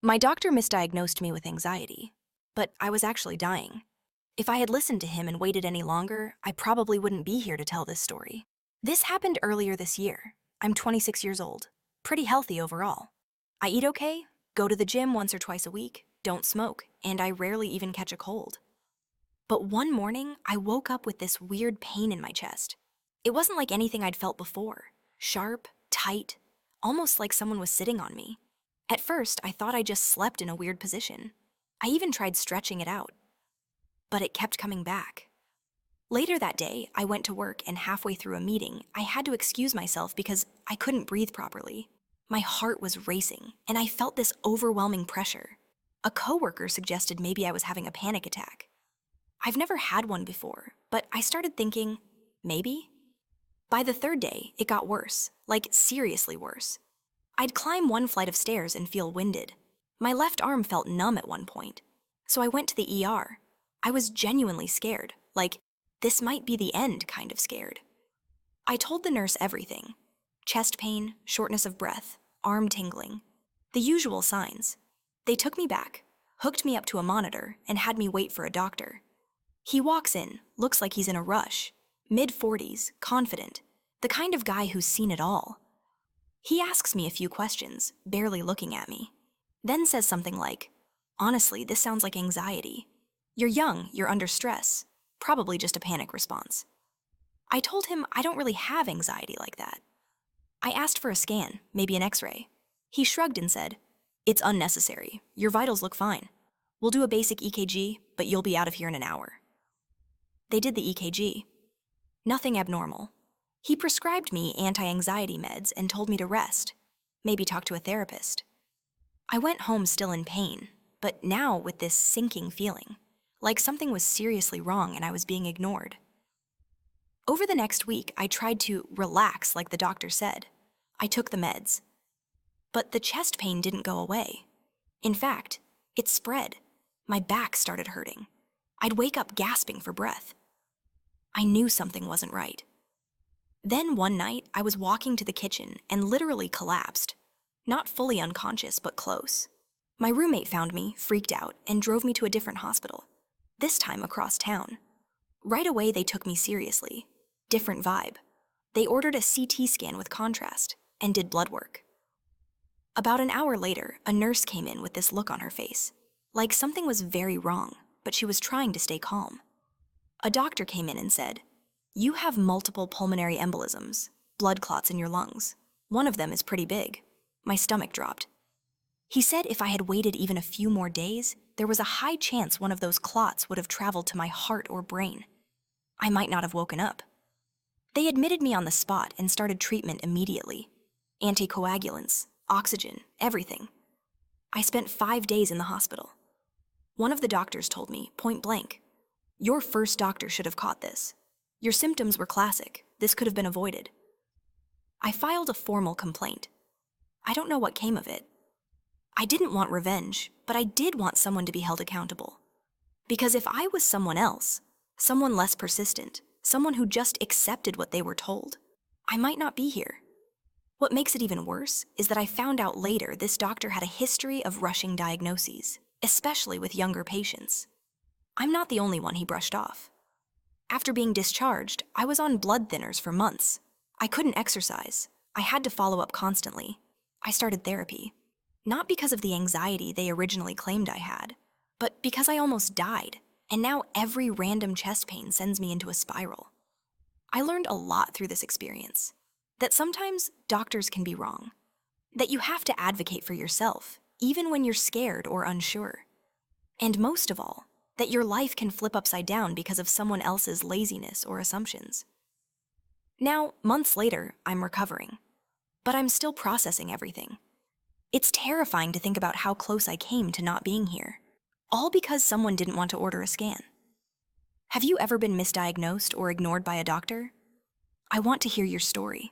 My doctor misdiagnosed me with anxiety, but I was actually dying. If I had listened to him and waited any longer, I probably wouldn't be here to tell this story. This happened earlier this year. I'm 26 years old, pretty healthy overall. I eat okay, go to the gym once or twice a week, don't smoke, and I rarely even catch a cold. But one morning, I woke up with this weird pain in my chest. It wasn't like anything I'd felt before. Sharp, tight, almost like someone was sitting on me. At first, I thought I just slept in a weird position. I even tried stretching it out, but it kept coming back. Later that day, I went to work and halfway through a meeting, I had to excuse myself because I couldn't breathe properly. My heart was racing, and I felt this overwhelming pressure. A coworker suggested maybe I was having a panic attack. I've never had one before, but I started thinking, maybe? By the third day, it got worse, like seriously worse. I'd climb one flight of stairs and feel winded. My left arm felt numb at one point, so I went to the ER. I was genuinely scared, like, this might be the end kind of scared. I told the nurse everything. Chest pain, shortness of breath, arm tingling. The usual signs. They took me back, hooked me up to a monitor, and had me wait for a doctor. He walks in, looks like he's in a rush, mid-40s, confident, the kind of guy who's seen it all. He asks me a few questions, barely looking at me, then says something like, "Honestly, this sounds like anxiety. You're young, you're under stress, probably just a panic response." I told him I don't really have anxiety like that. I asked for a scan, maybe an x-ray. He shrugged and said, "It's unnecessary. Your vitals look fine. We'll do a basic EKG, but you'll be out of here in an hour." They did the EKG. Nothing abnormal. He prescribed me anti-anxiety meds and told me to rest, maybe talk to a therapist. I went home still in pain, but now with this sinking feeling, like something was seriously wrong and I was being ignored. Over the next week, I tried to relax like the doctor said. I took the meds. But the chest pain didn't go away. In fact, it spread. My back started hurting. I'd wake up gasping for breath. I knew something wasn't right. Then one night, I was walking to the kitchen and literally collapsed. Not fully unconscious, but close. My roommate found me, freaked out, and drove me to a different hospital. This time across town. Right away, they took me seriously. Different vibe. They ordered a CT scan with contrast and did blood work. About an hour later, a nurse came in with this look on her face, like something was very wrong, but she was trying to stay calm. A doctor came in and said, "You have multiple pulmonary embolisms, blood clots in your lungs. One of them is pretty big." My stomach dropped. He said if I had waited even a few more days, there was a high chance one of those clots would have traveled to my heart or brain. I might not have woken up. They admitted me on the spot and started treatment immediately. Anticoagulants, oxygen, everything. I spent 5 days in the hospital. One of the doctors told me, point blank, "Your first doctor should have caught this. Your symptoms were classic. This could have been avoided." I filed a formal complaint. I don't know what came of it. I didn't want revenge, but I did want someone to be held accountable. Because if I was someone else, someone less persistent, someone who just accepted what they were told, I might not be here. What makes it even worse is that I found out later this doctor had a history of rushing diagnoses, especially with younger patients. I'm not the only one he brushed off. After being discharged, I was on blood thinners for months. I couldn't exercise. I had to follow up constantly. I started therapy. Not because of the anxiety they originally claimed I had, but because I almost died, and now every random chest pain sends me into a spiral. I learned a lot through this experience. That sometimes doctors can be wrong. That you have to advocate for yourself, even when you're scared or unsure. And most of all, that your life can flip upside down because of someone else's laziness or assumptions. Now, months later, I'm recovering. But I'm still processing everything. It's terrifying to think about how close I came to not being here. All because someone didn't want to order a scan. Have you ever been misdiagnosed or ignored by a doctor? I want to hear your story.